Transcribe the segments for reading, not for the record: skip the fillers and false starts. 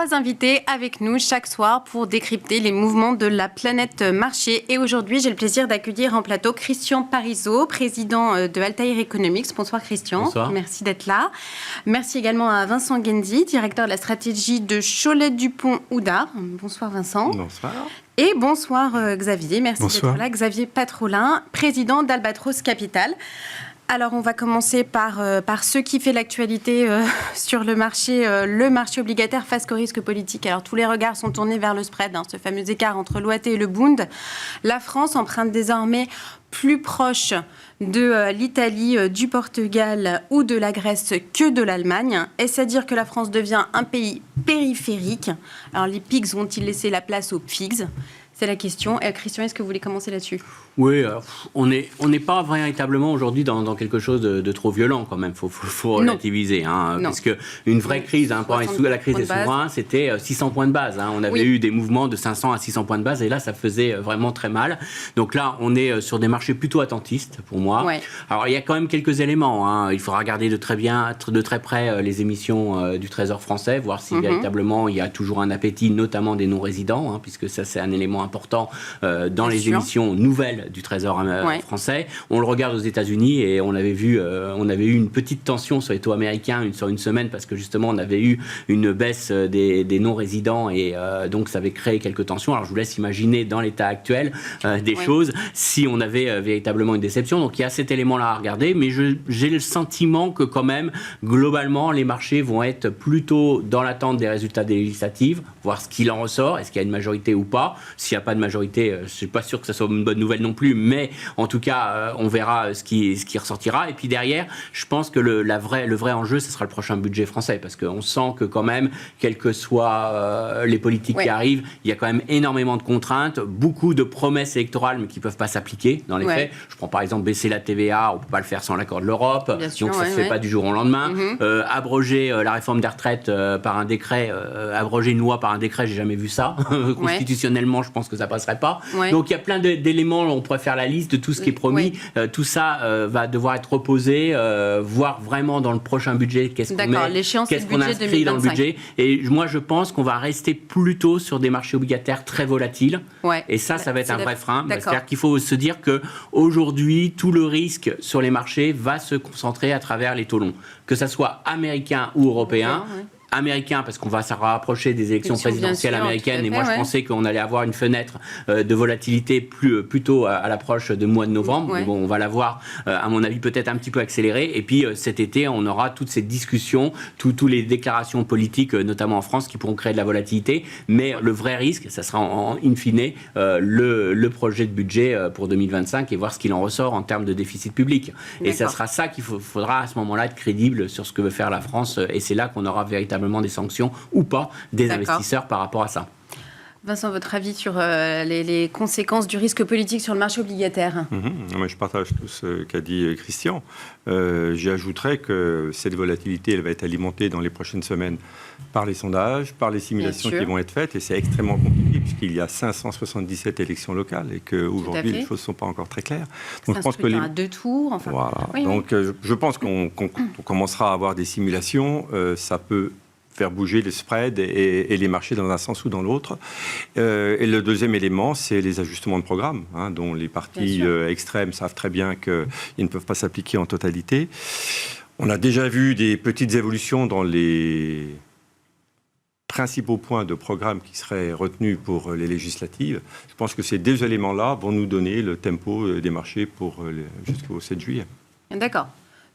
3 invités avec nous chaque soir pour décrypter les mouvements de la planète marché. Et aujourd'hui, j'ai le plaisir d'accueillir en plateau Christian Parizeau, président de Altair Economics. Bonsoir Christian. Bonsoir. Merci d'être là. Merci également à Vincent Genzi, directeur de la stratégie de Cholet-Dupont-Oudard. Bonsoir Vincent. Bonsoir. Et bonsoir Xavier. Merci d'être là. Xavier Patrolin, président d'Albatros Capital. Alors, on va commencer par ce qui fait l'actualité sur le marché obligataire face au risque politique. Alors, tous les regards sont tournés vers le spread, ce fameux écart entre l'OAT et le Bund. La France emprunte désormais plus proche de l'Italie, du Portugal ou de la Grèce que de l'Allemagne. Est-ce à dire que la France devient un pays périphérique? Alors, les PIGS vont-ils laisser la place aux PIGS? C'est la question. Christian, est-ce que vous voulez commencer là-dessus? Oui, on n'est pas véritablement aujourd'hui dans quelque chose de trop violent quand même. Faut relativiser, parce que une vraie crise, pour la crise des souverains, c'était 600 points de base. On avait eu des mouvements de 500 à 600 points de base, et là, ça faisait vraiment très mal. Donc là, on est sur des marchés plutôt attentistes pour moi. Ouais. Alors il y a quand même quelques éléments. Il faudra regarder de très près les émissions du Trésor français, voir si véritablement il y a toujours un appétit, notamment des non-résidents, puisque ça c'est un élément important dans les émissions nouvelles du Trésor français. On le regarde aux États-Unis et on avait eu une petite tension sur les taux américains sur une semaine parce que justement on avait eu une baisse des non-résidents et donc ça avait créé quelques tensions. Alors je vous laisse imaginer dans l'état actuel des choses si on avait véritablement une déception. Donc il y a cet élément-là à regarder, mais j'ai le sentiment que quand même globalement les marchés vont être plutôt dans l'attente des résultats des législatives, voir ce qu'il en ressort, est-ce qu'il y a une majorité ou pas. S'il n'y a pas de majorité, je ne suis pas sûr que ça soit une bonne nouvelle non plus, mais en tout cas, on verra ce qui ressortira. Et puis derrière, je pense que le vrai enjeu, ce sera le prochain budget français, parce qu'on sent que quand même, quelles que soient les politiques qui arrivent, il y a quand même énormément de contraintes, beaucoup de promesses électorales, mais qui ne peuvent pas s'appliquer dans les faits. Je prends par exemple baisser la TVA, on ne peut pas le faire sans l'accord de l'Europe, donc ça ne se fait pas du jour au lendemain. Abroger la réforme des retraites par un décret, abroger une loi par un décret, j'ai jamais vu ça. Constitutionnellement, je pense que ça passerait pas. Donc il y a plein d'éléments, on pourrait faire la liste de tout ce qui est promis. Tout ça va devoir être reposé, voir vraiment dans le prochain budget qu'est-ce qu'on met, qu'est-ce qu'on inscrit dans le budget. Et moi, je pense qu'on va rester plutôt sur des marchés obligataires très volatiles. Et ça va être un vrai frein. C'est-à-dire qu'il faut se dire qu'aujourd'hui, tout le risque sur les marchés va se concentrer à travers les taux longs. Que ça soit américain ou européen. Américain, parce qu'on va se rapprocher des élections présidentielles américaines, et moi je pensais qu'on allait avoir une fenêtre de volatilité plutôt à l'approche de mois de novembre. Mais bon, on va la voir, à mon avis, peut-être un petit peu accélérée. Et puis cet été, on aura toutes ces discussions, toutes les déclarations politiques, notamment en France, qui pourront créer de la volatilité. Mais le vrai risque, ça sera in fine le projet de budget pour 2025 et voir ce qu'il en ressort en termes de déficit public. Et ça sera ça qu'il faudra à ce moment-là être crédible sur ce que veut faire la France. Et c'est là qu'on aura véritablement des sanctions ou pas des investisseurs par rapport à ça. Vincent, votre avis sur les conséquences du risque politique sur le marché obligataire? Moi, je partage tout ce qu'a dit Christian. J'y ajouterais que cette volatilité, elle va être alimentée dans les prochaines semaines par les sondages, par les simulations qui vont être faites, et c'est extrêmement compliqué puisqu'il y a 577 élections locales et qu'aujourd'hui, les choses ne sont pas encore très claires. Donc, je pense que à 2 tours. Enfin. Voilà. Donc, je pense qu'on commencera à avoir des simulations. Ça peut faire bouger les spreads et les marchés dans un sens ou dans l'autre. Et le deuxième élément, c'est les ajustements de programme, dont les partis extrêmes savent très bien qu'ils ne peuvent pas s'appliquer en totalité. On a déjà vu des petites évolutions dans les principaux points de programme qui seraient retenus pour les législatives. Je pense que ces deux éléments-là vont nous donner le tempo des marchés jusqu'au 7 juillet. D'accord.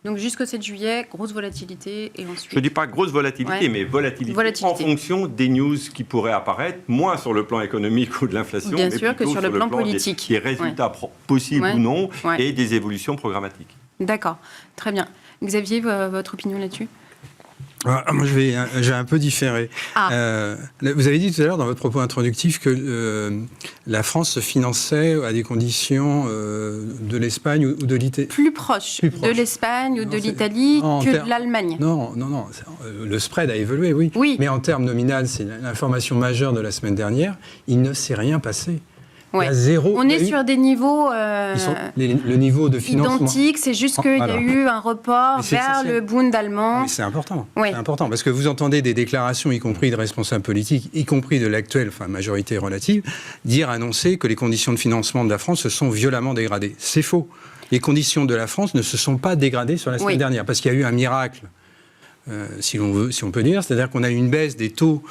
Donc jusqu'au 7 juillet, grosse volatilité et ensuite... Je ne dis pas grosse volatilité, mais volatilité en fonction des news qui pourraient apparaître, moins sur le plan économique ou de l'inflation, mais plutôt que sur le plan politique. Des résultats possibles ou non et des évolutions programmatiques. D'accord, très bien. Xavier, votre opinion là-dessus ? Moi, je vais un peu différer. Vous avez dit tout à l'heure dans votre propos introductif que la France se finançait à des conditions de l'Espagne ou de l'Italie. Plus proche de l'Espagne ou de l'Italie que de l'Allemagne. Non. Le spread a évolué, oui. Mais en termes nominal, c'est l'information majeure de la semaine dernière. Il ne s'est rien passé. Ouais. Il y a zéro. On est sur des niveaux le niveau de financement identique, c'est juste qu'il y a eu un report vers le Bund allemand. Mais c'est important. C'est important parce que vous entendez des déclarations, y compris de responsables politiques, y compris de l'actuelle majorité relative, annoncer que les conditions de financement de la France se sont violemment dégradées. C'est faux. Les conditions de la France ne se sont pas dégradées sur la semaine dernière parce qu'il y a eu un miracle, si on peut dire, c'est-à-dire qu'on a eu une baisse des taux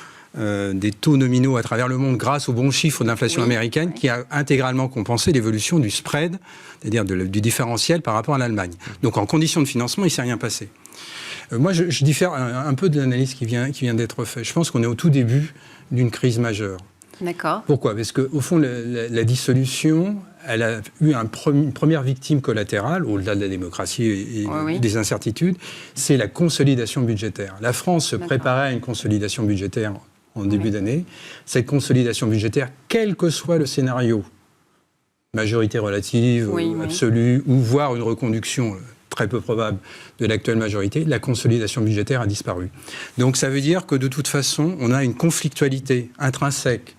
nominaux à travers le monde grâce aux bons chiffres de l'inflation américaine qui a intégralement compensé l'évolution du spread, c'est-à-dire du différentiel par rapport à l'Allemagne. Donc en conditions de financement, il ne s'est rien passé. Moi, je diffère un peu de l'analyse qui vient d'être faite. Je pense qu'on est au tout début d'une crise majeure. D'accord. Pourquoi ? Parce qu'au fond, la dissolution, elle a eu une première victime collatérale, au-delà de la démocratie et des incertitudes, c'est la consolidation budgétaire. La France se préparait à une consolidation budgétaire en début d'année. Cette consolidation budgétaire, quel que soit le scénario, majorité relative, absolue, ou voire une reconduction très peu probable de l'actuelle majorité, la consolidation budgétaire a disparu. Donc ça veut dire que de toute façon, on a une conflictualité intrinsèque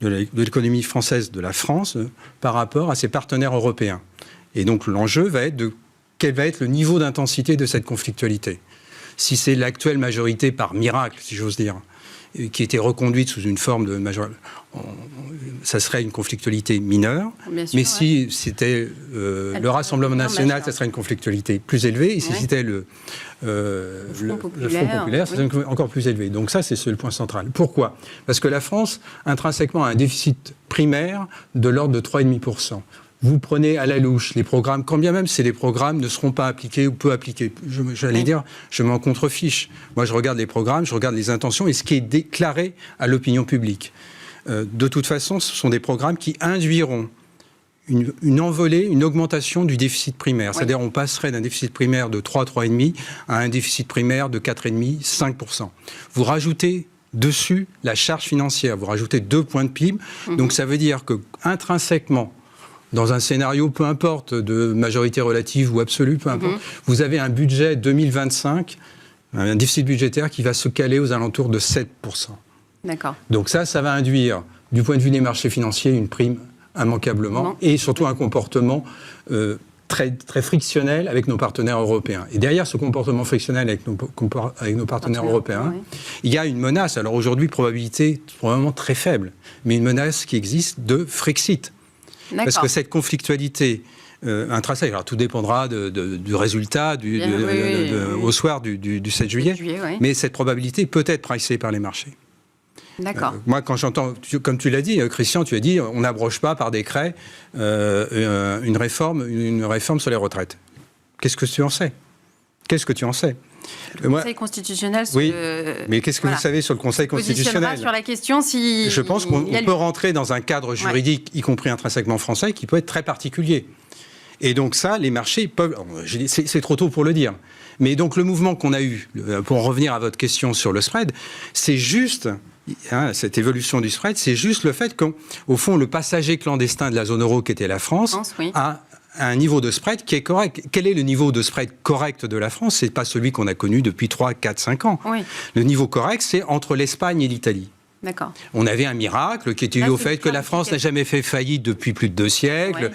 de l'économie française, de la France, par rapport à ses partenaires européens. Et donc l'enjeu va être quel va être le niveau d'intensité de cette conflictualité. Si c'est l'actuelle majorité par miracle, si j'ose dire, qui était reconduite sous une forme de majorité, ça serait une conflictualité mineure. Mais si c'était le Rassemblement national, ça serait une conflictualité plus élevée. Et si c'était le Front populaire, ça serait encore plus élevé. Donc ça, c'est le point central. Pourquoi ? Parce que la France, intrinsèquement, a un déficit primaire de l'ordre de 3,5%. Vous prenez à la louche les programmes, quand bien même les programmes ne seront pas appliqués ou peu appliqués. J'allais dire, je m'en contrefiche. Moi, je regarde les programmes, je regarde les intentions et ce qui est déclaré à l'opinion publique. De toute façon, ce sont des programmes qui induiront une envolée, une augmentation du déficit primaire. C'est-à-dire on passerait d'un déficit primaire de 3,5 à un déficit primaire de 4,5, 5%. Vous rajoutez dessus la charge financière, vous rajoutez 2 points de PIB. Donc ça veut dire que intrinsèquement, dans un scénario, peu importe, de majorité relative ou absolue, peu importe, vous avez un budget 2025, un déficit budgétaire qui va se caler aux alentours de 7%. D'accord. Donc ça va induire, du point de vue des marchés financiers, une prime immanquablement, et surtout un comportement très, très frictionnel avec nos partenaires européens. Et derrière ce comportement frictionnel avec nos partenaires européens, il y a une menace, alors aujourd'hui, probabilité probablement très faible, mais une menace qui existe de Frexit. Parce que cette conflictualité intrinsèque, alors tout dépendra du résultat au soir du 7 juillet, mais cette probabilité peut être pricée par les marchés. D'accord. Moi, quand j'entends, comme tu l'as dit, Christian, tu as dit, on n'abroge pas par décret une réforme sur les retraites. Qu'est-ce que tu en sais ? Le Conseil constitutionnel... mais qu'est-ce que vous savez sur le Conseil constitutionnel ? Sur la question si... Je pense qu'on peut rentrer dans un cadre juridique, y compris intrinsèquement français, qui peut être très particulier. Et donc ça, les marchés peuvent... C'est trop tôt pour le dire. Mais donc le mouvement qu'on a eu, pour en revenir à votre question sur le spread, c'est juste... cette évolution du spread, c'est juste le fait qu'au fond, le passager clandestin de la zone euro, qui était la France, a un niveau de spread qui est correct. Quel est le niveau de spread correct de la France ? Ce n'est pas celui qu'on a connu depuis 3, 4, 5 ans. Le niveau correct, c'est entre l'Espagne et l'Italie. D'accord. On avait un miracle qui était dû au fait que la France n'a jamais fait faillite depuis plus de 2 siècles.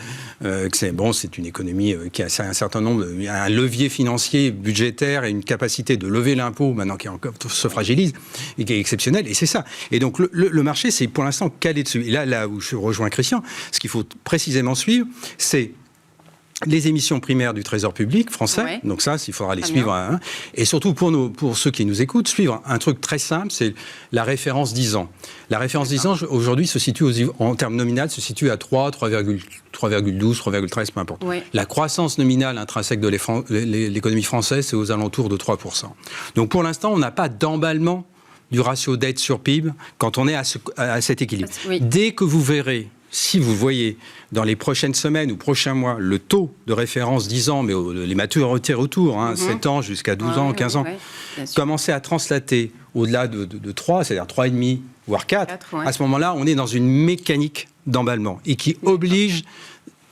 C'est une économie qui a un certain nombre, un levier financier, budgétaire et une capacité de lever l'impôt maintenant qui se fragilise et qui est exceptionnelle. Et c'est ça. Et donc le marché, c'est pour l'instant calé dessus. Et là où je rejoins Christian, ce qu'il faut précisément suivre, c'est les émissions primaires du Trésor public français, donc ça, il faudra les suivre. Et surtout, pour ceux qui nous écoutent, suivre un truc très simple, c'est la référence 10 ans. La référence 10 ans, aujourd'hui, se situe, en termes nominaux, se situe à 3,12, 3,13, peu importe. La croissance nominale intrinsèque de l'économie française, c'est aux alentours de 3%. Donc pour l'instant, on n'a pas d'emballement du ratio dette sur PIB quand on est à cet équilibre. Dès que vous verrez... Si vous voyez dans les prochaines semaines ou prochains mois le taux de référence 10 ans, mais les maturités autour, 7 ans jusqu'à 12 ans, 15 ans, commencer à translater au-delà de 3, c'est-à-dire 3,5, voire 4, à ce moment-là, on est dans une mécanique d'emballement et qui oblige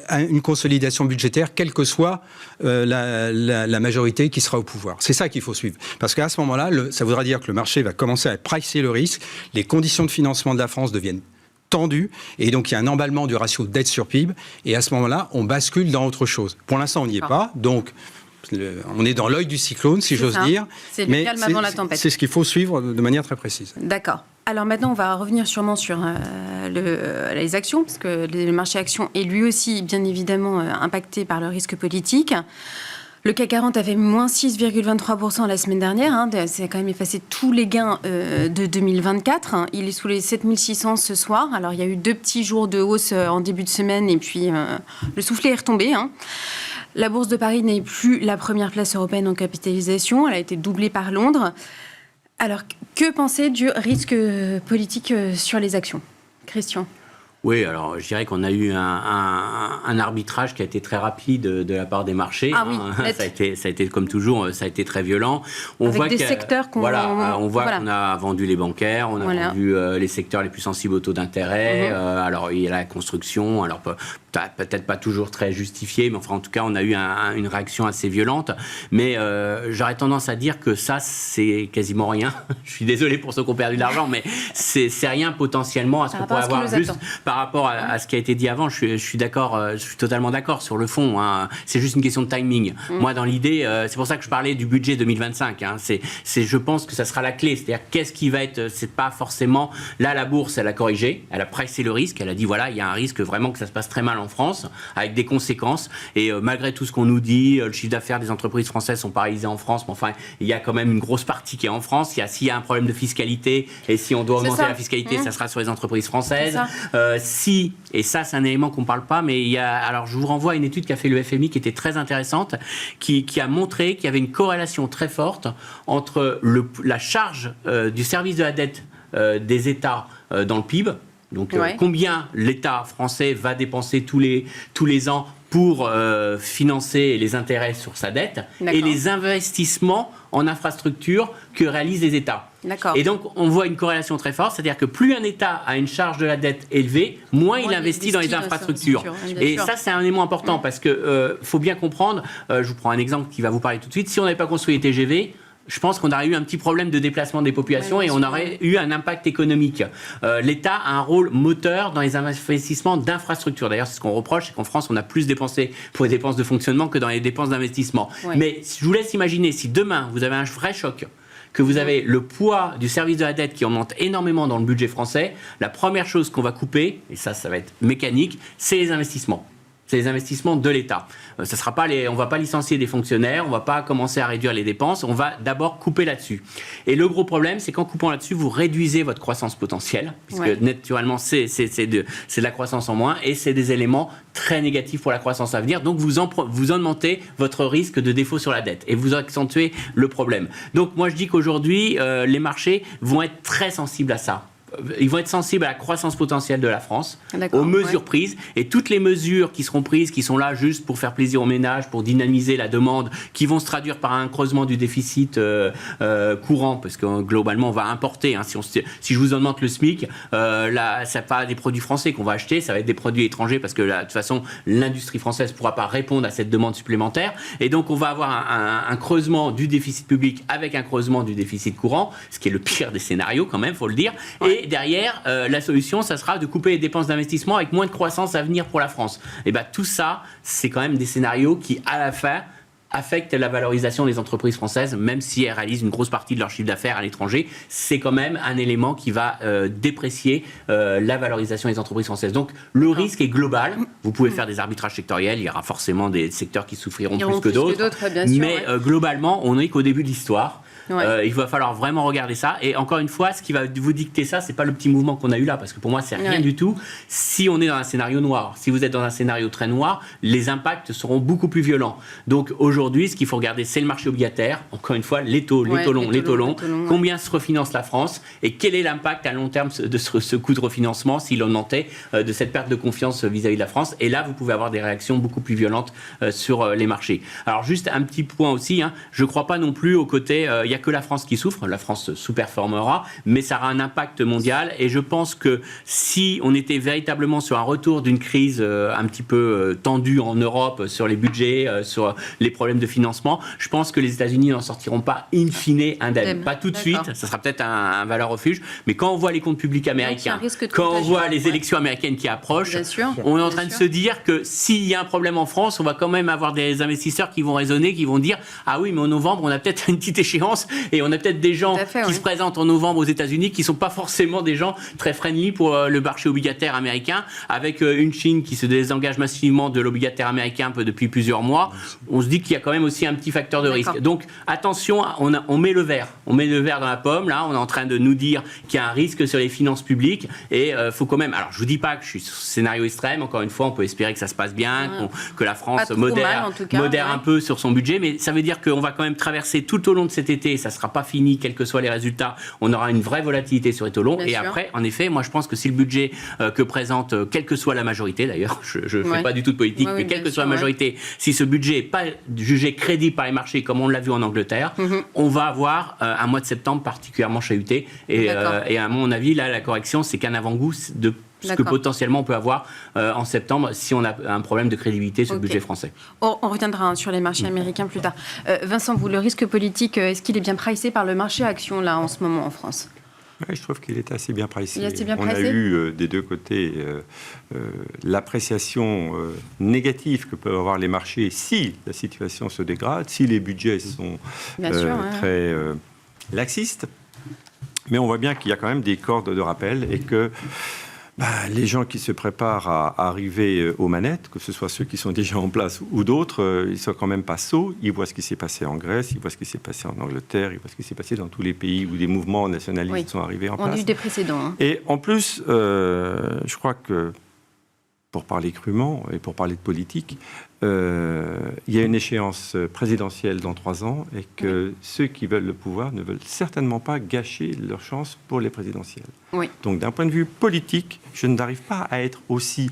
à une consolidation budgétaire, quelle que soit la majorité qui sera au pouvoir. C'est ça qu'il faut suivre. Parce qu'à ce moment-là, ça voudra dire que le marché va commencer à pricer le risque, les conditions de financement de la France deviennent tendu, et donc il y a un emballement du ratio dette sur PIB, et à ce moment-là, on bascule dans autre chose. Pour l'instant, on n'y est pas, donc on est dans l'œil du cyclone, si j'ose dire. C'est le calme avant la tempête. C'est ce qu'il faut suivre de manière très précise. D'accord. Alors maintenant, on va revenir sûrement sur les actions, parce que le marché actions est lui aussi, bien évidemment, impacté par le risque politique. Le CAC 40 avait moins 6,23% la semaine dernière. C'est quand même effacé tous les gains de 2024. Il est sous les 7600 ce soir. Alors, il y a eu 2 petits jours de hausse en début de semaine et puis le soufflet est retombé. La Bourse de Paris n'est plus la première place européenne en capitalisation. Elle a été doublée par Londres. Alors, que penser du risque politique sur les actions ? Christian ? Oui, alors je dirais qu'on a eu un arbitrage qui a été très rapide de la part des marchés. Ah oui, ça a été comme toujours, ça a été très violent. On voit des secteurs qu'on... qu'on a vendu les bancaires, on a vendu les secteurs les plus sensibles au taux d'intérêt. Alors il y a la construction, alors peut-être pas toujours très justifié, mais enfin en tout cas on a eu une réaction assez violente. Mais j'aurais tendance à dire que ça c'est quasiment rien. Je suis désolé pour ceux qui ont perdu de l'argent, mais c'est rien potentiellement à ce qu'on pourrait avoir juste par rapport à ce qui a été dit avant. Je suis d'accord, je suis totalement d'accord sur le fond. C'est juste une question de timing. Moi, dans l'idée, c'est pour ça que je parlais du budget 2025. Je pense que ça sera la clé. C'est-à-dire, qu'est-ce qui va être... C'est pas forcément... Là, la bourse, elle a corrigé. Elle a pricé le risque. Elle a dit, voilà, il y a un risque vraiment que ça se passe très mal en France, avec des conséquences. Et malgré tout ce qu'on nous dit, le chiffre d'affaires des entreprises françaises sont paralysés en France. Mais enfin, il y a quand même une grosse partie qui est en France. S'il y a un problème de fiscalité, et si on doit augmenter la fiscalité, ça sera sur les entreprises françaises. Et ça c'est un élément qu'on ne parle pas, mais alors je vous renvoie à une étude qu'a fait le FMI qui était très intéressante, qui a montré qu'il y avait une corrélation très forte entre la charge du service de la dette des États dans le PIB, donc combien l'État français va dépenser tous les ans pour financer les intérêts sur sa dette, et les investissements en infrastructure que réalisent les États. Et donc, on voit une corrélation très forte, c'est-à-dire que plus un État a une charge de la dette élevée, moins il investit dans les infrastructures. Et ça, c'est un élément important, parce que faut bien comprendre, je vous prends un exemple qui va vous parler tout de suite, si on n'avait pas construit les TGV, je pense qu'on aurait eu un petit problème de déplacement des populations et on aurait eu un impact économique. L'État a un rôle moteur dans les investissements d'infrastructures. D'ailleurs, c'est ce qu'on reproche, c'est qu'en France, on a plus dépensé pour les dépenses de fonctionnement que dans les dépenses d'investissement. Mais je vous laisse imaginer, si demain, vous avez un vrai choc, que vous avez le poids du service de la dette qui augmente énormément dans le budget français, la première chose qu'on va couper, et ça va être mécanique, c'est les investissements. C'est les investissements de l'État. On ne va pas licencier des fonctionnaires, on ne va pas commencer à réduire les dépenses, on va d'abord couper là-dessus. Et le gros problème, c'est qu'en coupant là-dessus, vous réduisez votre croissance potentielle, puisque naturellement, c'est de la croissance en moins, et c'est des éléments très négatifs pour la croissance à venir. Donc, vous augmentez votre risque de défaut sur la dette, et vous accentuez le problème. Donc, moi, je dis qu'aujourd'hui, les marchés vont être très sensibles à ça. Ils vont être sensibles à la croissance potentielle de la France, aux mesures prises, et toutes les mesures qui seront prises, qui sont là juste pour faire plaisir aux ménages, pour dynamiser la demande, qui vont se traduire par un creusement du déficit courant, parce que globalement on va importer. Si je vous augmente le SMIC, c'est pas des produits français qu'on va acheter, ça va être des produits étrangers, parce que de toute façon l'industrie française ne pourra pas répondre à cette demande supplémentaire, et donc on va avoir un creusement du déficit public avec un creusement du déficit courant, ce qui est le pire des scénarios quand même, faut le dire. Et derrière, la solution, ça sera de couper les dépenses d'investissement avec moins de croissance à venir pour la France. Et tout ça, c'est quand même des scénarios qui, à la fin, affectent la valorisation des entreprises françaises, même si elles réalisent une grosse partie de leur chiffre d'affaires à l'étranger. C'est quand même un élément qui va déprécier la valorisation des entreprises françaises. Donc, le risque est global. Vous pouvez faire des arbitrages sectoriels. Il y aura forcément des secteurs qui souffriront plus que d'autres. Mais globalement, on n'est qu'au début de l'histoire. Il va falloir vraiment regarder ça, et encore une fois, ce qui va vous dicter ça, c'est pas le petit mouvement qu'on a eu là, parce que pour moi c'est rien du tout. Si on est dans un scénario noir, si vous êtes dans un scénario très noir, les impacts seront beaucoup plus violents. Donc aujourd'hui, ce qu'il faut regarder, c'est le marché obligataire, encore une fois, les taux longs, combien se refinance la France, et quel est l'impact à long terme de ce coût de refinancement s'il augmentait, de cette perte de confiance vis-à-vis de la France. Et là, vous pouvez avoir des réactions beaucoup plus violentes sur les marchés. Alors juste un petit point aussi, je crois pas non plus au côté, il n'y a que la France qui souffre, la France sous-performera, mais ça aura un impact mondial. Et je pense que si on était véritablement sur un retour d'une crise un petit peu tendue en Europe, sur les budgets, sur les problèmes de financement, je pense que les États-Unis n'en sortiront pas in fine indemnes. Pas tout de suite, ça sera peut-être un valeur refuge, mais quand on voit les comptes publics américains, quand on voit les élections américaines qui approchent, on est en train de se dire que s'il y a un problème en France, on va quand même avoir des investisseurs qui vont raisonner, qui vont dire « Ah oui, mais en novembre, on a peut-être une petite échéance et on a peut-être des gens qui se présentent en novembre aux États-Unis qui ne sont pas forcément des gens très friendly pour le marché obligataire américain, avec une Chine qui se désengage massivement de l'obligataire américain depuis plusieurs mois. On se dit qu'il y a quand même aussi un petit facteur de risque. Donc attention, on met le verre. On met le verre dans la pomme. Là, on est en train de nous dire qu'il y a un risque sur les finances publiques et faut quand même... Alors, je ne vous dis pas que je suis sur scénario extrême. Encore une fois, on peut espérer que ça se passe bien, que la France modère un peu sur son budget, mais ça veut dire qu'on va quand même traverser tout au long de cet été, et ça ne sera pas fini, quels que soient les résultats, on aura une vraie volatilité sur les taux longs. Et après, en effet, moi je pense que si le budget que présente, quelle que soit la majorité, d'ailleurs, je ne fais pas du tout de politique, mais quelle que soit la majorité, si ce budget n'est pas jugé crédible par les marchés, comme on l'a vu en Angleterre, on va avoir un mois de septembre particulièrement chahuté. Et à mon avis, là, la correction, c'est qu'un avant-goût de ce que potentiellement on peut avoir en septembre si on a un problème de crédibilité sur le budget français. On reviendra sur les marchés américains plus tard. Vincent, vous, le risque politique, est-ce qu'il est bien pricé par le marché action là en ce moment en France ? Oui, je trouve qu'il est assez bien pricé. On a eu des deux côtés l'appréciation négative que peuvent avoir les marchés si la situation se dégrade, si les budgets sont très laxistes. Mais on voit bien qu'il y a quand même des cordes de rappel et que les gens qui se préparent à arriver aux manettes, que ce soit ceux qui sont déjà en place ou d'autres, ils ne sont quand même pas sots. Ils voient ce qui s'est passé en Grèce, ils voient ce qui s'est passé en Angleterre, ils voient ce qui s'est passé dans tous les pays où des mouvements nationalistes sont arrivés en place. On a eu des précédents. Et en plus, je crois que, pour parler crûment et pour parler de politique, il y a une échéance présidentielle dans 3 ans et que ceux qui veulent le pouvoir ne veulent certainement pas gâcher leur chance pour les présidentielles. Donc d'un point de vue politique, je n'arrive pas à être aussi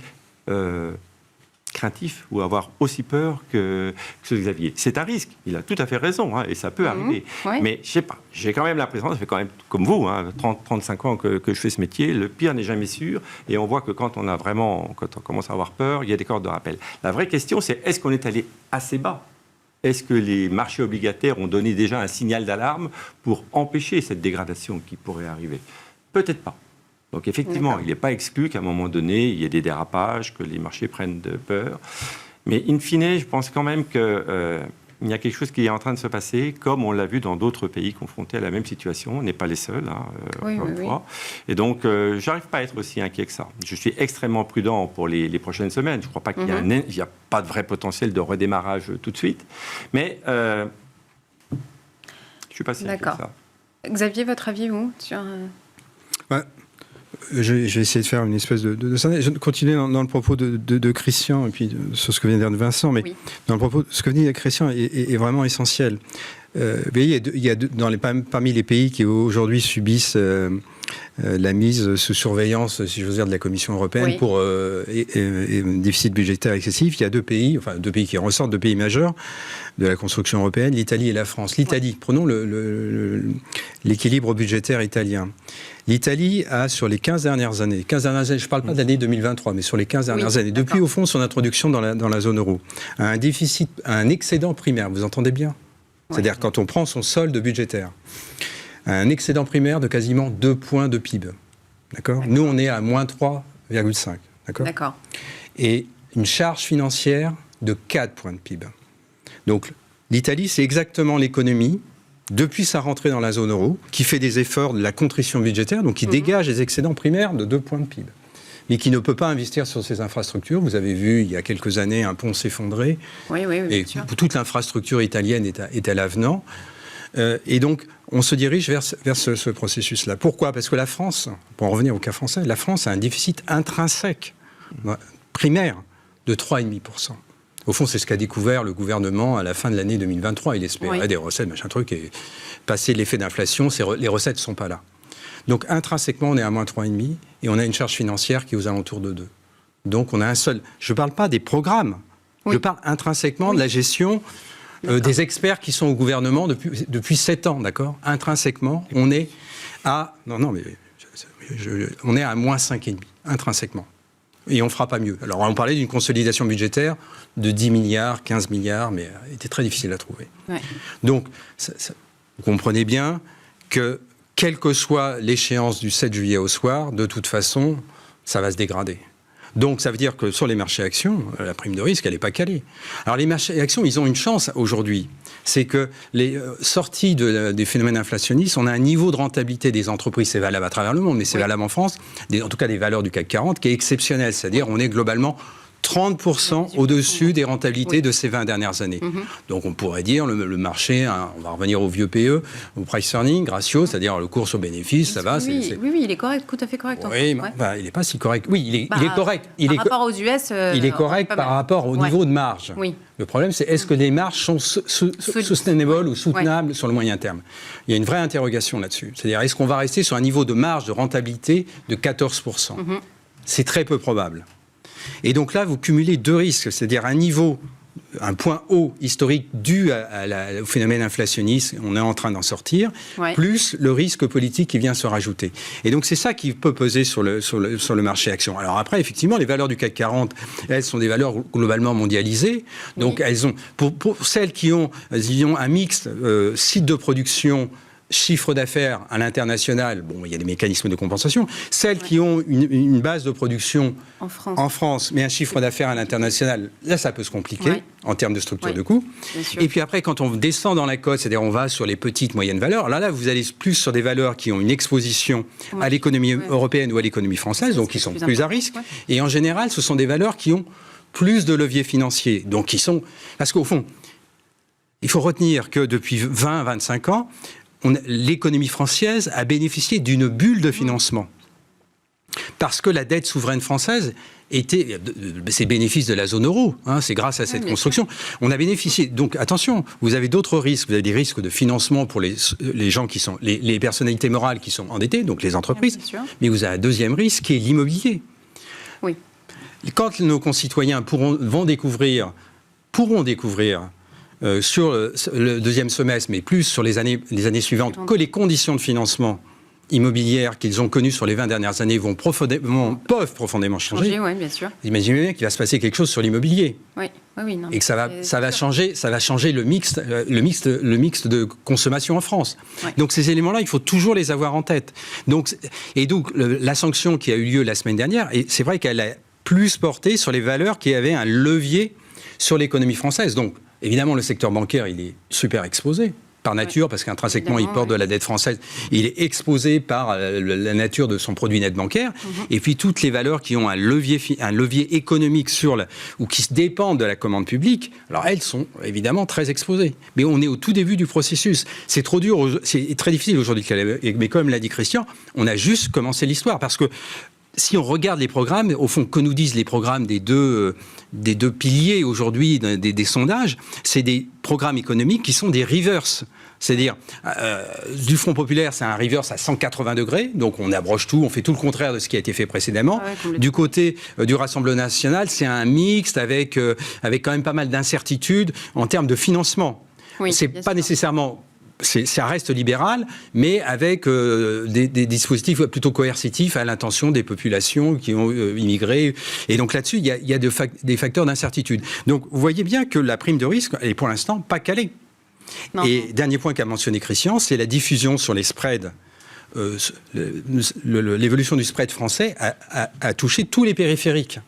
craintif ou avoir aussi peur que ce Xavier. C'est un risque, il a tout à fait raison, et ça peut arriver. Mais je sais pas, j'ai quand même l'impression, ça fait quand même comme vous, 30-35 ans que je fais ce métier, le pire n'est jamais sûr, et on voit que quand on commence à avoir peur, il y a des cordes de rappel. La vraie question, c'est est-ce qu'on est allé assez bas ? Est-ce que les marchés obligataires ont donné déjà un signal d'alarme pour empêcher cette dégradation qui pourrait arriver ? Peut-être pas. Donc effectivement, il n'est pas exclu qu'à un moment donné, il y ait des dérapages, que les marchés prennent de peur. Mais in fine, je pense quand même qu'il y a quelque chose qui est en train de se passer, comme on l'a vu dans d'autres pays confrontés à la même situation. On n'est pas les seuls, encore une fois. Et donc, je n'arrive pas à être aussi inquiet que ça. Je suis extrêmement prudent pour les prochaines semaines. Je ne crois pas qu'il y a pas de vrai potentiel de redémarrage tout de suite. Mais je ne suis pas si inquiet que ça. Xavier, votre avis, vous sur... Je vais essayer de faire une espèce de je vais continuer dans le propos de Christian et puis sur ce que vient de dire Vincent, mais dans le propos, ce que vient de dire Christian est vraiment essentiel. Vous voyez, il y a parmi les pays qui aujourd'hui subissent la mise sous surveillance, si j'ose dire, de la Commission européenne pour déficit budgétaire excessif. Il y a deux pays qui ressortent, 2 pays majeurs de la construction européenne, l'Italie et la France. L'Italie, prenons l'équilibre budgétaire italien. L'Italie a, sur les 15 dernières années, je ne parle pas de l'année 2023, mais sur les 15 dernières années, depuis au fond son introduction dans la zone euro, a un excédent primaire, vous entendez bien ? C'est-à-dire quand on prend son solde budgétaire, un excédent primaire de quasiment 2 points de PIB. D'accord ? Nous, on est à moins 3,5. D'accord ? Et une charge financière de 4 points de PIB. Donc, l'Italie, c'est exactement l'économie, depuis sa rentrée dans la zone euro, qui fait des efforts de la contrition budgétaire, donc qui dégage des excédents primaires de 2 points de PIB. Mais qui ne peut pas investir sur ses infrastructures. Vous avez vu, il y a quelques années, un pont s'effondrer. Et toute l'infrastructure italienne est à l'avenant. Et donc, on se dirige vers ce processus-là. Pourquoi ? Parce que la France, pour en revenir au cas français, la France a un déficit intrinsèque, primaire, de 3,5%. Au fond, c'est ce qu'a découvert le gouvernement à la fin de l'année 2023. Il espérait des recettes, machin truc, et passé l'effet d'inflation, les recettes ne sont pas là. Donc, intrinsèquement, on est à moins 3,5, et on a une charge financière qui est aux alentours de 2. Donc, on a un seul... Je ne parle pas des programmes, je parle intrinsèquement de la gestion des experts qui sont au gouvernement depuis 7 ans, d'accord ? Intrinsèquement, on est à... on est à moins 5,5, intrinsèquement. Et on ne fera pas mieux. Alors, on parlait d'une consolidation budgétaire de 10 milliards, 15 milliards, mais elle était très difficile à trouver. Ouais. Donc, vous comprenez bien que, quelle que soit l'échéance du 7 juillet au soir, de toute façon, ça va se dégrader. Donc, ça veut dire que sur les marchés actions, la prime de risque, elle n'est pas calée. Alors, les marchés actions, ils ont une chance aujourd'hui. C'est que les sorties des phénomènes inflationnistes, on a un niveau de rentabilité des entreprises, c'est valable à travers le monde, mais c'est valable en France, en tout cas des valeurs du CAC 40, qui est exceptionnel. C'est-à-dire, on est globalement 30% au-dessus des rentabilités de ces 20 dernières années. Donc on pourrait dire le marché, on va revenir au vieux PE, au price earning ratio, c'est-à-dire le cours au bénéfice, ça va. Oui, il est correct, tout à fait correct. Oui, il n'est pas si correct. Oui, il est correct. Par rapport aux US, il est correct par rapport au niveau de marge. Oui. Le problème, c'est est-ce que les marges sont sustainable ou soutenables sur le moyen terme ? Il y a une vraie interrogation là-dessus. C'est-à-dire, est-ce qu'on va rester sur un niveau de marge de rentabilité de 14% ? C'est très peu probable. Et donc là, vous cumulez 2 risques, c'est-à-dire un point haut historique dû au phénomène inflationniste, on est en train d'en sortir, plus le risque politique qui vient se rajouter. Et donc c'est ça qui peut peser sur le marché action. Alors après, effectivement, les valeurs du CAC 40, elles sont des valeurs globalement mondialisées. Donc elles ont, pour celles qui ont, disons, un mix site de production, chiffre d'affaires à l'international, bon, il y a des mécanismes de compensation. Celles qui ont une base de production en France, mais un chiffre d'affaires à l'international, là, ça peut se compliquer en termes de structure de coûts. Et puis après, quand on descend dans la cote, c'est-à-dire on va sur les petites, moyennes valeurs, là, vous allez plus sur des valeurs qui ont une exposition à l'économie européenne ou à l'économie française, donc qui sont plus à risque. Et en général, ce sont des valeurs qui ont plus de leviers financiers. Donc qui sont... Parce qu'au fond, il faut retenir que depuis 20-25 ans, l'économie française a bénéficié d'une bulle de financement. Parce que la dette souveraine française était, c'est bénéfice de la zone euro, c'est grâce à cette construction. On a bénéficié. Donc attention, vous avez d'autres risques. Vous avez des risques de financement pour les gens qui sont, les personnalités morales qui sont endettées, donc les entreprises. Mais vous avez un deuxième risque qui est l'immobilier. Oui. Quand nos concitoyens pourront découvrir sur le deuxième semestre, mais plus sur les années suivantes, que les conditions de financement immobilières qu'ils ont connues sur les 20 dernières années peuvent profondément changer. Oui, bien sûr. Imaginez bien qu'il va se passer quelque chose sur l'immobilier. Et que ça va changer le mix de consommation en France. Donc ces éléments-là, il faut toujours les avoir en tête. Donc la sanction qui a eu lieu la semaine dernière, et c'est vrai qu'elle a plus porté sur les valeurs qui avaient un levier sur l'économie française. Donc évidemment, le secteur bancaire, il est super exposé par nature, parce qu'intrinsèquement, il porte de la dette française. Il est exposé par la nature de son produit net bancaire. Et puis, toutes les valeurs qui ont un levier économique ou qui dépendent de la commande publique, alors elles sont évidemment très exposées. Mais on est au tout début du processus. C'est trop dur, c'est très difficile aujourd'hui. Mais comme l'a dit Christian, on a juste commencé l'histoire. Parce que si on regarde les programmes, au fond, que nous disent les programmes des deux piliers aujourd'hui des sondages, c'est des programmes économiques qui sont des reverse. C'est-à-dire, du Front populaire, c'est un reverse à 180 degrés, donc on abroge tout, on fait tout le contraire de ce qui a été fait précédemment. Du côté du Rassemblement national, c'est un mixte avec quand même pas mal d'incertitudes en termes de financement. C'est pas nécessairement... Ça reste libéral, mais avec des dispositifs plutôt coercitifs à l'intention des populations qui ont immigré. Et donc là-dessus, il y a des facteurs d'incertitude. Donc vous voyez bien que la prime de risque est pour l'instant pas calée. Et dernier point qu'a mentionné Christian, c'est la diffusion sur les spreads. L'évolution du spread français a touché tous les périphériques.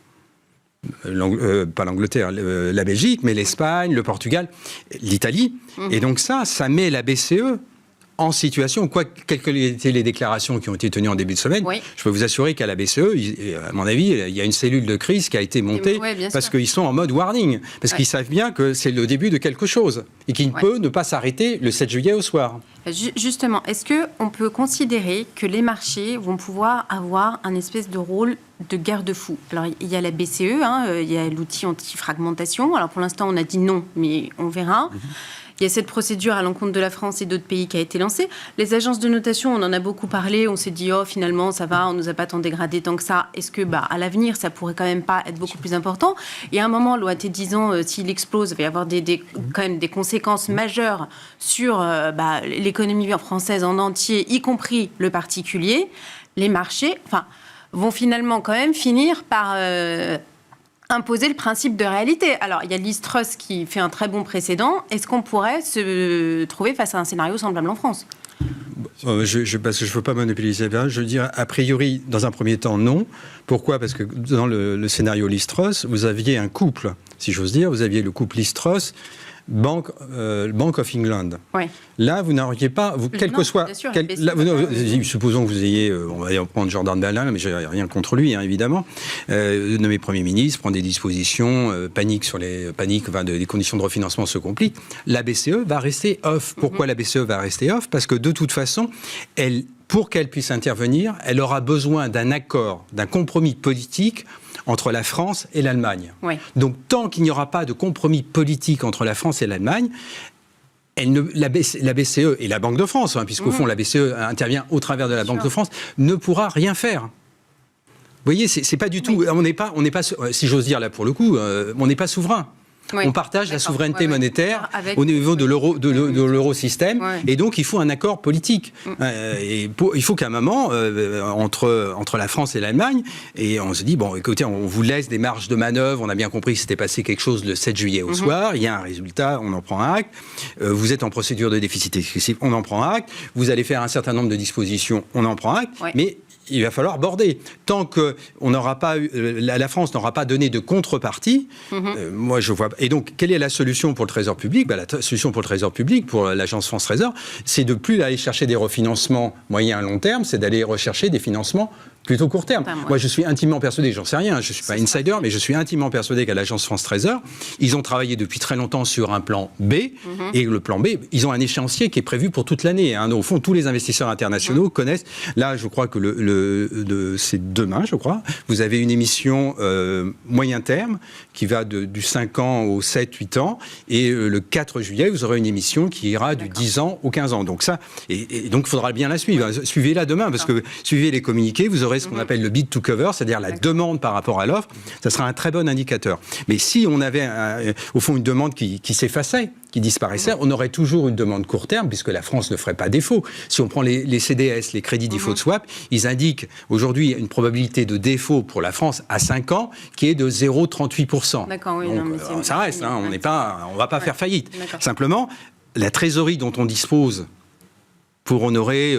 Pas l'Angleterre, la Belgique, mais l'Espagne, le Portugal, l'Italie. Et donc ça met la BCE en situation, quelles que étaient les déclarations qui ont été tenues en début de semaine, je peux vous assurer qu'à la BCE, à mon avis, il y a une cellule de crise qui a été montée parce qu'ils sont en mode warning, parce qu'ils savent bien que c'est le début de quelque chose et qu'il ne peut ne pas s'arrêter le 7 juillet au soir. Justement, est-ce qu'on peut considérer que les marchés vont pouvoir avoir un espèce de rôle de garde-fou? Alors, il y a la BCE, il y a l'outil anti-fragmentation. Alors, pour l'instant, on a dit non, mais on verra. il y a cette procédure à l'encontre de la France et d'autres pays qui a été lancée. Les agences de notation, on en a beaucoup parlé. On s'est dit, finalement, ça va, on ne nous a pas tant dégradé tant que ça. Est-ce que, à l'avenir, ça pourrait quand même pas être beaucoup plus important? Et à un moment, l'OAT disant, s'il explose, il va y avoir quand même des conséquences majeures sur l'économie française en entier, y compris le particulier. Les marchés, vont finalement quand même finir par imposer le principe de réalité. Alors, il y a Liz Truss qui fait un très bon précédent. Est-ce qu'on pourrait se trouver face à un scénario semblable en France? Parce que je ne veux pas monopoliser. Je veux dire, a priori, dans un premier temps, non. Pourquoi? Parce que dans le scénario Liz Truss, vous aviez un couple, si j'ose dire. Vous aviez le couple Liz Truss, Bank of England. Oui. Là, vous n'auriez pas, quel que soit... supposons que vous ayez, on va prendre Jordan Bardella, mais je n'ai rien contre lui, évidemment, nommé Premier ministre, prend des dispositions, des conditions de refinancement se compliquent. La BCE va rester off. Pourquoi la BCE va rester off? Parce que de toute façon, pour qu'elle puisse intervenir, elle aura besoin d'un accord, d'un compromis politique entre la France et l'Allemagne. Oui. Donc, tant qu'il n'y aura pas de compromis politique entre la France et l'Allemagne, la BCE et la Banque de France, puisqu'au fond, la BCE intervient au travers de la Banque de France, ne pourra rien faire. Vous voyez, c'est pas du tout... On n'est pas, si j'ose dire là pour le coup, on n'est pas souverain. Oui. On partage la souveraineté monétaire au niveau de l'eurosystème, et donc il faut un accord politique. Il faut qu'à un moment, entre la France et l'Allemagne, et on se dit, écoutez, on vous laisse des marges de manœuvre, on a bien compris que c'était passé quelque chose le 7 juillet au soir, il y a un résultat, on en prend acte, vous êtes en procédure de déficit excessif, on en prend acte, vous allez faire un certain nombre de dispositions, on en prend acte, mais il va falloir border. Tant que la France n'aura pas donné de contrepartie, moi je vois. Et donc, quelle est la solution pour le Trésor public? La solution pour le Trésor public, pour l'agence France Trésor, c'est de plus aller chercher des refinancements moyen à long terme, c'est d'aller rechercher des financements plutôt court terme. Moi, je suis intimement persuadé, j'en sais rien, je ne suis pas insider, mais je suis intimement persuadé qu'à l'agence France Trésor, ils ont travaillé depuis très longtemps sur un plan B, et le plan B, ils ont un échéancier qui est prévu pour toute l'année. Au fond, tous les investisseurs internationaux connaissent. Là, je crois que c'est demain, je crois, vous avez une émission moyen terme qui va du 5 ans au 7-8 ans, et le 4 juillet, vous aurez une émission qui ira du 10 ans au 15 ans. Donc ça, et donc il faudra bien la suivre. Suivez-la demain, parce que suivez les communiqués, vous aurez ce qu'on appelle le bid to cover, c'est-à-dire la demande par rapport à l'offre. Ça sera un très bon indicateur. Mais si on avait, au fond, une demande qui s'effaçait, qui disparaissait, on aurait toujours une demande court terme, puisque la France ne ferait pas défaut. Si on prend les CDS, les crédits default swap, ils indiquent aujourd'hui une probabilité de défaut pour la France à 5 ans qui est de 0,38%. D'accord, oui. Donc, ça reste, on ne va pas faire faillite. Simplement, la trésorerie dont on dispose pour honorer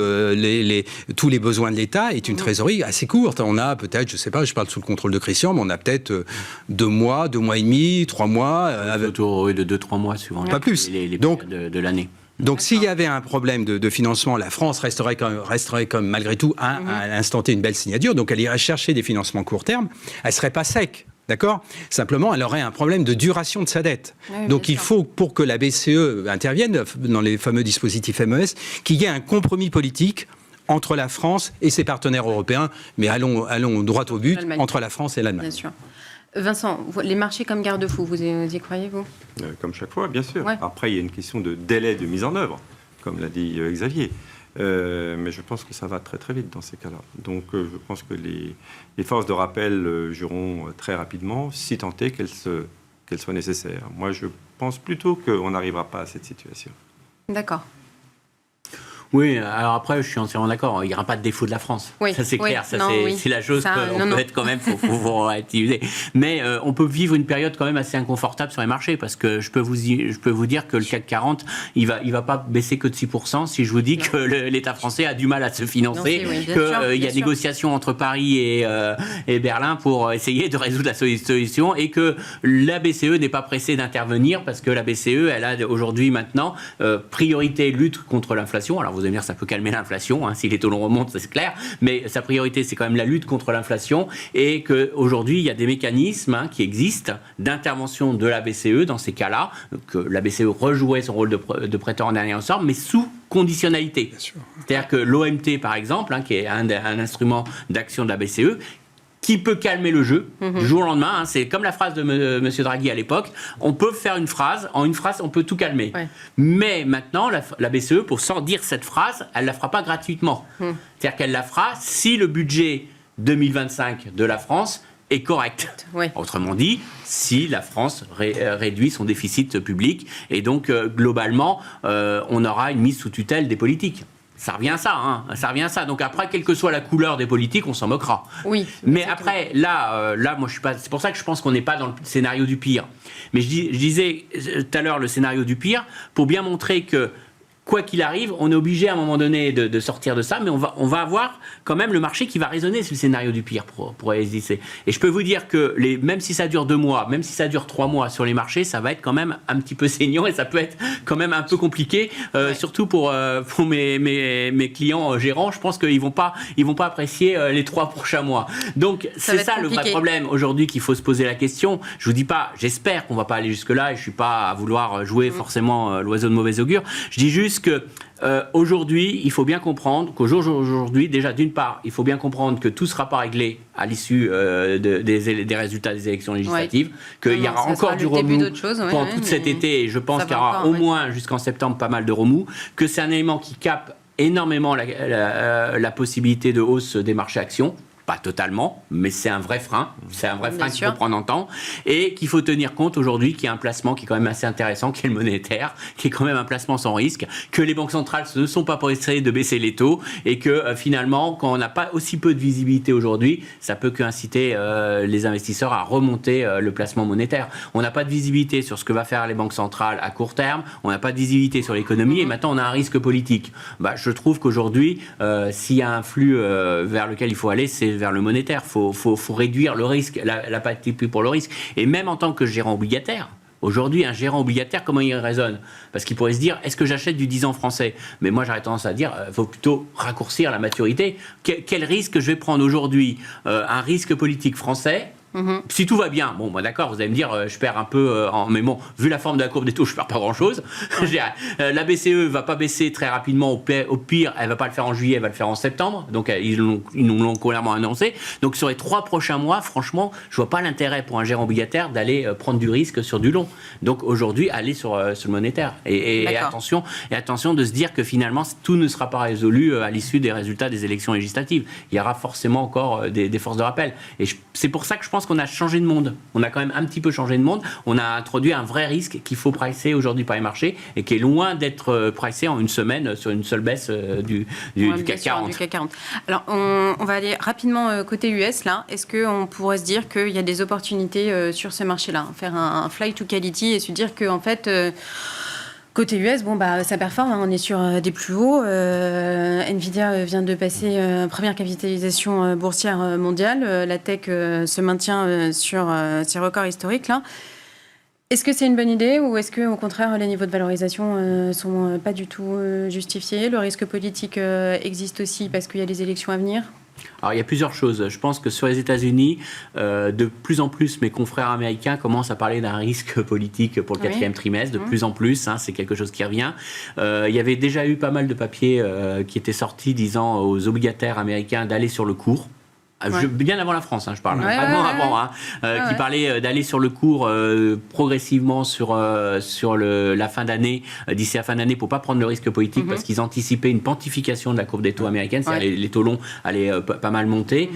tous les besoins de l'État est une trésorerie assez courte. On a peut-être, je ne sais pas, je parle sous le contrôle de Christian, mais on a peut-être 2 mois, 2 mois et demi, 3 mois. Autour de 2-3 mois, suivant pas plus. Les donc, de l'année. Donc, s'il y avait un problème de financement, la France resterait comme malgré tout à l'instant T une belle signature. Donc, elle irait chercher des financements court terme. Elle ne serait pas sec. D'accord? Simplement, elle aurait un problème de duration de sa dette. Oui, donc, il faut, pour que la BCE intervienne dans les fameux dispositifs MES, qu'il y ait un compromis politique entre la France et ses partenaires européens. Mais allons droit au but, entre la France et l'Allemagne. Bien sûr. Vincent, les marchés comme garde-fou, vous y croyez, vous? Comme chaque fois, bien sûr. Ouais. Après, il y a une question de délai de mise en œuvre, comme l'a dit Xavier. Mais je pense que ça va très très vite dans ces cas-là. Donc je pense que les forces de rappel joueront très rapidement, si tant est qu'elles soient nécessaires. Moi, je pense plutôt qu'on n'arrivera pas à cette situation. D'accord. Oui, alors après, je suis entièrement d'accord. Il n'y aura pas de défaut de la France. Oui, ça, c'est clair. Ça, c'est la chose qu'on peut être quand même, faut relativiser. Mais on peut vivre une période quand même assez inconfortable sur les marchés, parce que je peux vous dire que le CAC 40, il va pas baisser que de 6% si je vous dis que l'État français a du mal à se financer, qu'il y a négociations entre Paris et Berlin pour essayer de résoudre la solution, et que la BCE n'est pas pressée d'intervenir, parce que la BCE, elle a aujourd'hui maintenant priorité lutte contre l'inflation. Alors vous allez me dire, ça peut calmer l'inflation, si les taux remontent, c'est clair, mais sa priorité, c'est quand même la lutte contre l'inflation, et qu'aujourd'hui, il y a des mécanismes qui existent d'intervention de la BCE dans ces cas-là, que la BCE rejouait son rôle de prêteur en dernier ressort, mais sous conditionnalité. C'est-à-dire que l'OMT, par exemple, qui est un instrument d'action de la BCE, qui peut calmer le jeu du jour au lendemain. Hein, c'est comme la phrase de M. Draghi à l'époque. On peut faire une phrase, en une phrase, on peut tout calmer. Ouais. Mais maintenant, la BCE, pour dire cette phrase, elle ne la fera pas gratuitement. C'est-à-dire qu'elle la fera si le budget 2025 de la France est correct. Ouais. Autrement dit, si la France réduit son déficit public et donc, globalement, on aura une mise sous tutelle des politiques. Ça revient à ça, hein. Ça revient à ça. Donc après, quelle que soit la couleur des politiques, on s'en moquera. Oui. Mais après, là, moi, je suis pas. C'est pour ça que je pense qu'on n'est pas dans le scénario du pire. Mais je disais tout à l'heure le scénario du pire pour bien montrer que quoi qu'il arrive, on est obligé à un moment donné de sortir de ça, mais on va avoir quand même le marché qui va raisonner sur le scénario du pire pour résister. Et je peux vous dire que même si ça dure 2 mois, même si ça dure 3 mois sur les marchés, ça va être quand même un petit peu saignant et ça peut être quand même un peu compliqué, surtout pour mes clients gérants. Je pense qu'ils vont pas apprécier les 3 prochains mois. Donc c'est ça le vrai problème aujourd'hui qu'il faut se poser la question. Je vous dis pas, j'espère qu'on va pas aller jusque là et je suis pas à vouloir jouer forcément l'oiseau de mauvais augure. Je dis juste que aujourd'hui, il faut bien comprendre qu'aujourd'hui, déjà d'une part, il faut bien comprendre que tout ne sera pas réglé à l'issue des résultats des élections législatives, qu'il y aura encore du remous pendant tout cet été, et je pense qu'il y aura au moins jusqu'en septembre pas mal de remous, que c'est un élément qui capte énormément la possibilité de hausse des marchés actions. Pas totalement, mais c'est un vrai frein. C'est un vrai frein qu'il faut prendre en temps et qu'il faut tenir compte aujourd'hui qu'il y a un placement qui est quand même assez intéressant, qui est le monétaire, qui est quand même un placement sans risque, que les banques centrales ne sont pas pressées de baisser les taux et que finalement, quand on n'a pas aussi peu de visibilité aujourd'hui, ça peut qu'inciter les investisseurs à remonter le placement monétaire. On n'a pas de visibilité sur ce que va faire les banques centrales à court terme, on n'a pas de visibilité sur l'économie et maintenant on a un risque politique. Je trouve qu'aujourd'hui, s'il y a un flux vers lequel il faut aller, c'est vers le monétaire. Il faut réduire le risque, la partie pour le risque. Et même en tant que gérant obligataire, aujourd'hui, un gérant obligataire, comment il raisonne ? Parce qu'il pourrait se dire, est-ce que j'achète du 10 ans français ? Mais moi, j'aurais tendance à dire, il faut plutôt raccourcir la maturité. Quel risque je vais prendre aujourd'hui ? Un risque politique français ? Si tout va bien, bon, d'accord, vous allez me dire, je perds un peu, mais bon, vu la forme de la courbe des taux, je perds pas grand-chose. La BCE va pas baisser très rapidement, au pire, elle va pas le faire en juillet, elle va le faire en septembre, donc ils nous l'ont clairement annoncé. Donc sur les 3 prochains mois, franchement, je vois pas l'intérêt pour un gérant obligataire d'aller prendre du risque sur du long. Donc aujourd'hui, aller sur le monétaire. Et attention de se dire que finalement, tout ne sera pas résolu à l'issue des résultats des élections législatives. Il y aura forcément encore des forces de rappel. Et c'est pour ça que je pense qu'on a changé de monde. On a quand même un petit peu changé de monde. On a introduit un vrai risque qu'il faut pricer aujourd'hui par les marchés et qui est loin d'être pricé en une semaine sur une seule baisse du CAC 40. Du CAC 40. Alors, on va aller rapidement côté US, là. Est-ce qu'on pourrait se dire qu'il y a des opportunités sur ce marché-là ? Faire un flight to quality et se dire qu'en fait... Côté US, ça performe, on est sur des plus hauts. Nvidia vient de passer première capitalisation boursière mondiale. La tech se maintient sur ses records historiques, là. Est-ce que c'est une bonne idée ou est-ce qu'au contraire, les niveaux de valorisation ne sont pas du tout justifiés ? Le risque politique existe aussi parce qu'il y a des élections à venir ? Alors, il y a plusieurs choses. Je pense que sur les États-Unis, de plus en plus, mes confrères américains commencent à parler d'un risque politique pour le 4e trimestre. De plus en plus, c'est quelque chose qui revient. Il y avait déjà eu pas mal de papiers qui étaient sortis disant aux obligataires américains d'aller sur le court. Bien avant la France, je parle, avant, qui parlait d'aller sur le cours progressivement sur la fin d'année, d'ici à la fin d'année, pour pas prendre le risque politique, parce qu'ils anticipaient une pontification de la courbe des taux américaine, c'est-à-dire les taux longs allaient pas mal monter,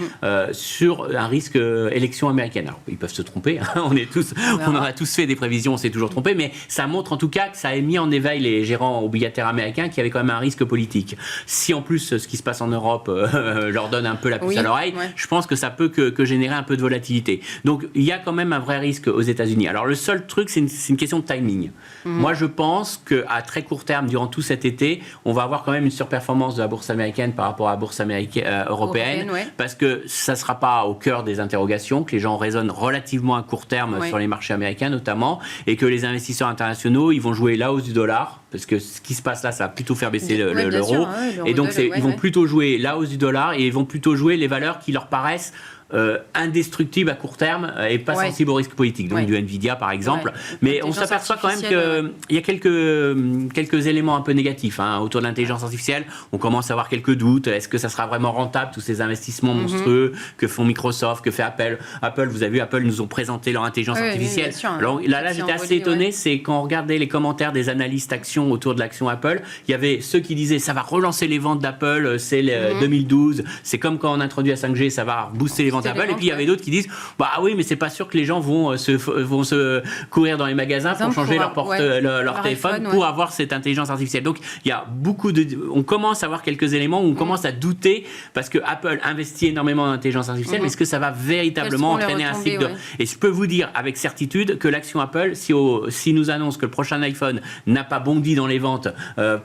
sur un risque élection américaine. Alors, ils peuvent se tromper, on en a tous fait des prévisions, on s'est toujours trompé, mais ça montre en tout cas que ça a mis en éveil les gérants obligataires américains qui avaient quand même un risque politique. Si en plus ce qui se passe en Europe leur donne un peu la puce à l'oreille, je pense que ça peut que générer un peu de volatilité. Donc, il y a quand même un vrai risque aux États-Unis. Alors, le seul truc, c'est une question de timing. Moi, je pense qu'à très court terme, durant tout cet été, on va avoir quand même une surperformance de la bourse américaine par rapport à la bourse européenne, parce que ça ne sera pas au cœur des interrogations, que les gens raisonnent relativement à court terme sur les marchés américains, notamment, et que les investisseurs internationaux, ils vont jouer la hausse du dollar, parce que ce qui se passe là, ça va plutôt faire baisser l'euro. Et donc, ils vont plutôt jouer la hausse du dollar et ils vont plutôt jouer les valeurs qui leur paraissent indestructible à court terme et pas sensible au risque politique. Donc du Nvidia par exemple. Mais on s'aperçoit quand même qu'il y a quelques éléments un peu négatifs autour de l'intelligence artificielle. On commence à avoir quelques doutes. Est-ce que ça sera vraiment rentable, tous ces investissements monstrueux que font Microsoft, que fait Apple. Vous avez vu, Apple nous ont présenté leur intelligence artificielle. Alors là j'étais assez étonné, c'est quand on regardait les commentaires des analystes actions autour de l'action Apple, il y avait ceux qui disaient ça va relancer les ventes d'Apple, c'est 2012, c'est comme quand on introduit la 5G, ça va booster les ventes d'Apple. Et puis il y avait d'autres qui disent bah oui, mais c'est pas sûr que les gens vont se courir dans les magasins pour changer leur téléphone pour avoir cette intelligence artificielle. Donc il y a on commence à avoir quelques éléments où on commence à douter parce que Apple investit énormément en intelligence artificielle, mais est-ce que ça va véritablement entraîner un cycle Et je peux vous dire avec certitude que l'action Apple, si nous annonce que le prochain iPhone n'a pas bondi dans les ventes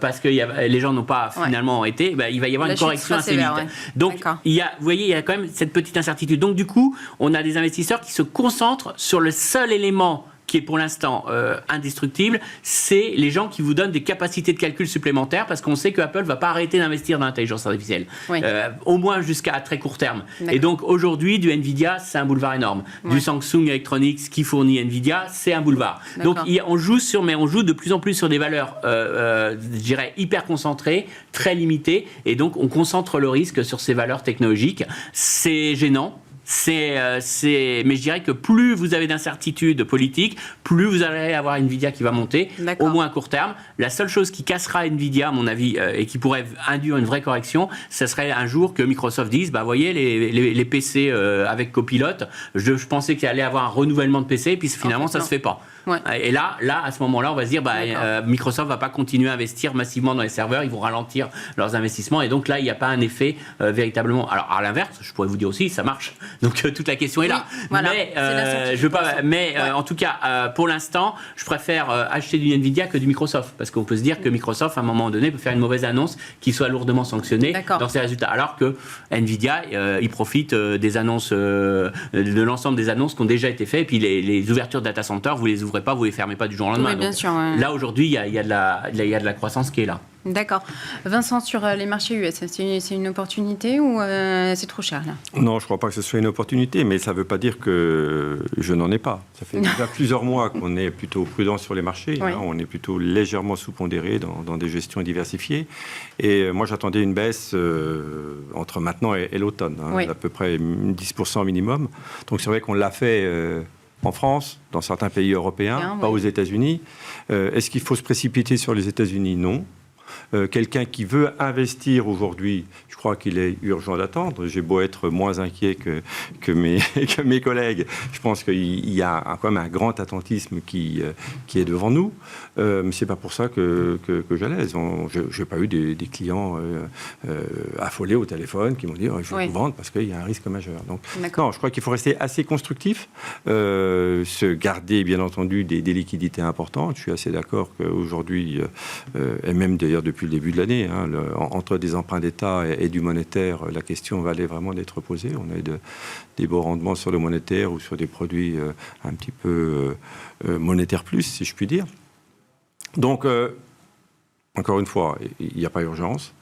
parce que les gens n'ont pas finalement été, il va y avoir une correction assez vite. Donc vous voyez, il y a quand même cette petite incertitude. Donc du coup, on a des investisseurs qui se concentrent sur le seul élément qui est pour l'instant indestructible, c'est les gens qui vous donnent des capacités de calcul supplémentaires parce qu'on sait que Apple ne va pas arrêter d'investir dans l'intelligence artificielle, au moins jusqu'à très court terme. Et donc aujourd'hui, du Nvidia, c'est un boulevard énorme. Du Samsung Electronics qui fournit Nvidia, c'est un boulevard. Donc on joue de plus en plus sur des valeurs, je dirais, hyper concentrées, très limitées, et donc on concentre le risque sur ces valeurs technologiques. C'est gênant. Mais je dirais que plus vous avez d'incertitudes politiques, plus vous allez avoir Nvidia qui va monter, au moins à court terme. La seule chose qui cassera Nvidia, à mon avis, et qui pourrait induire une vraie correction, ce serait un jour que Microsoft dise, voyez, les PC avec copilote, je pensais qu'il allait avoir un renouvellement de PC, puis finalement ça ne se fait pas. Et là, à ce moment-là, on va se dire, Microsoft va pas continuer à investir massivement dans les serveurs, ils vont ralentir leurs investissements, et donc là, il n'y a pas un effet véritablement. Alors, à l'inverse, je pourrais vous dire aussi, ça marche. Donc, toute la question est là. Mais, en tout cas, pour l'instant, je préfère acheter du Nvidia que du Microsoft, parce qu'on peut se dire que Microsoft, à un moment donné, peut faire une mauvaise annonce qui soit lourdement sanctionnée dans ses résultats. Alors que Nvidia, il profite des annonces, de l'ensemble des annonces qui ont déjà été faites, et puis les ouvertures de data center, vous les ouvrez pas, vous les fermez pas du jour au lendemain. Bien sûr, là aujourd'hui, il y a de la croissance qui est là. D'accord. Vincent, sur les marchés US, c'est une opportunité ou c'est trop cher là ? Non, je ne crois pas que ce soit une opportunité, mais ça ne veut pas dire que je n'en ai pas. Ça fait déjà plusieurs mois qu'on est plutôt prudent sur les marchés. On est plutôt légèrement sous-pondéré dans des gestions diversifiées. Et moi, j'attendais une baisse entre maintenant et l'automne, d'à peu près 10% minimum. Donc c'est vrai qu'on l'a fait en France, dans certains pays européens, pas aux États-Unis. Est-ce qu'il faut se précipiter sur les États-Unis ? Non. Quelqu'un qui veut investir aujourd'hui, je crois qu'il est urgent d'attendre. J'ai beau être moins inquiet que mes collègues, je pense qu'il y a quand même un grand attentisme qui est devant nous. Mais c'est pas pour ça que j'allais. Je n'ai pas eu des clients affolés au téléphone qui m'ont dit je vais vous vendre parce qu'il y a un risque majeur. Donc, non, je crois qu'il faut rester assez constructif, se garder bien entendu des liquidités importantes. Je suis assez d'accord qu'aujourd'hui, et même d'ailleurs depuis le début de l'année, entre des emprunts d'État et du monétaire, la question valait vraiment d'être posée. On a eu des beaux rendements sur le monétaire ou sur des produits un petit peu monétaires plus, si je puis dire. Donc, encore une fois, il n'y a pas urgence.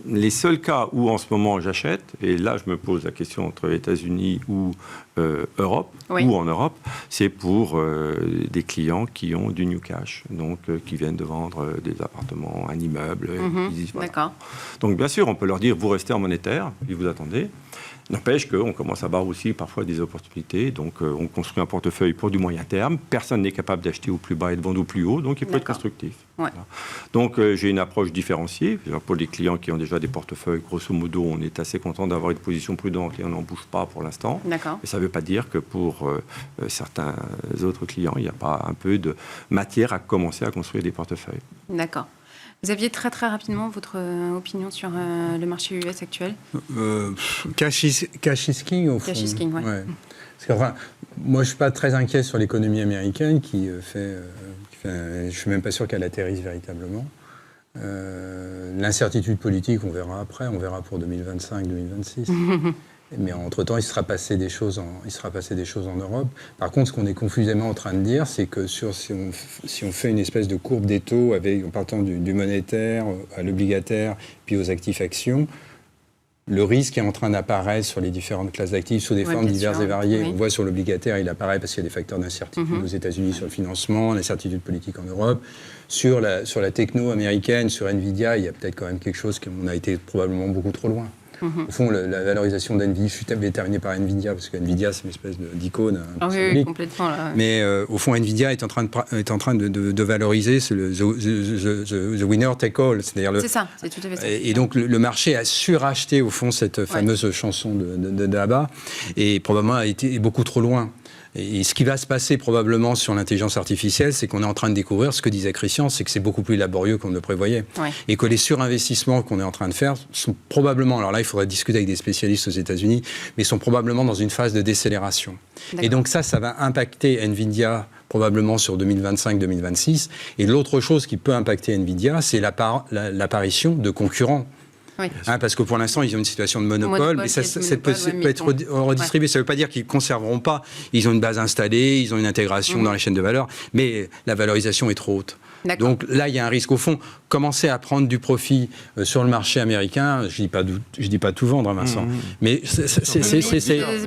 Les seuls cas où en ce moment j'achète, et là je me pose la question entre États-Unis ou Europe, ou en Europe, c'est pour des clients qui ont du new cash, donc qui viennent de vendre des appartements, un immeuble. Voilà. Donc bien sûr, on peut leur dire vous restez en monétaire, puis vous attendez. N'empêche qu'on commence à avoir aussi parfois des opportunités. Donc, on construit un portefeuille pour du moyen terme. Personne n'est capable d'acheter au plus bas et de vendre au plus haut. Donc, il faut être constructif. Voilà. Donc, j'ai une approche différenciée. Pour les clients qui ont déjà des portefeuilles, grosso modo, on est assez content d'avoir une position prudente et on n'en bouge pas pour l'instant. Mais ça ne veut pas dire que pour certains autres clients, il n'y a pas un peu de matière à commencer à construire des portefeuilles. D'accord. Vous aviez très très rapidement votre opinion sur le marché US actuel ? Cash is king au fond. Cash is king, ouais. Parce que, enfin, moi je ne suis pas très inquiet sur l'économie américaine qui fait je ne suis même pas sûr qu'elle atterrisse véritablement. L'incertitude politique, on verra après, on verra pour 2025-2026. Mais entre-temps, il sera passé des choses en Europe. Par contre, ce qu'on est confusément en train de dire, c'est que si on fait une espèce de courbe des taux en partant du monétaire à l'obligataire, puis aux actifs actions, le risque est en train d'apparaître sur les différentes classes d'actifs sous des formes diverses et variées. Oui. On voit sur l'obligataire, il apparaît parce qu'il y a des facteurs d'incertitude aux États-Unis sur le financement, l'incertitude politique en Europe. Sur la techno américaine, sur Nvidia, il y a peut-être quand même quelque chose qu'on a été probablement beaucoup trop loin. Au fond, la valorisation d'Nvidia, je suis déterminé par Nvidia, parce que Nvidia, c'est une espèce d'icône. Oui, complètement. Là. Mais au fond, Nvidia est en train de valoriser the winner take all. C'est ça, c'est tout à fait ça. Et donc, le marché a suracheté, au fond, cette fameuse chanson de Daba, et probablement est beaucoup trop loin. Et ce qui va se passer probablement sur l'intelligence artificielle, c'est qu'on est en train de découvrir, ce que disait Christian, c'est que c'est beaucoup plus laborieux qu'on ne le prévoyait. Ouais. Et que les surinvestissements qu'on est en train de faire sont probablement, alors là il faudrait discuter avec des spécialistes aux États-Unis, mais sont probablement dans une phase de décélération. Et donc ça va impacter Nvidia probablement sur 2025-2026. Et l'autre chose qui peut impacter Nvidia, c'est l'apparition de concurrents. Oui. Parce que pour l'instant, ils ont une situation de monopole, mais ça peut être redistribué. Ça ne veut pas dire qu'ils ne conserveront pas. Ils ont une base installée, ils ont une intégration dans les chaînes de valeur, mais la valorisation est trop haute. Donc là, il y a un risque. Au fond, commencer à prendre du profit sur le marché américain, je ne dis pas tout vendre, Vincent, mais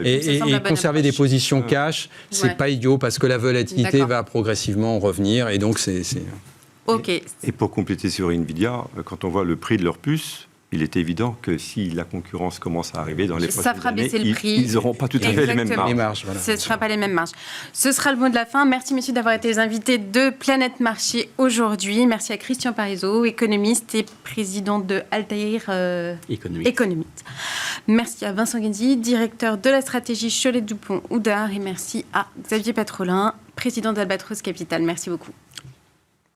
et conserver des positions cash, ce n'est pas idiot, parce que la volatilité va progressivement revenir, et donc c'est... Okay. Et pour compléter sur Nvidia, quand on voit le prix de leur puce, il est évident que si la concurrence commence à arriver dans les prochaines années, ils n'auront pas tout à fait les mêmes marges. Ce ne sera pas les mêmes marges. Ce sera le mot de la fin. Merci, messieurs, d'avoir été les invités de Planète Marché aujourd'hui. Merci à Christian Parizeau, économiste et président de Altair Économiste. Merci à Vincent Guenzi, directeur de la stratégie Cholet-Dupont-Oudard. Et merci à Xavier Patrolin, président d'Albatros Capital. Merci beaucoup.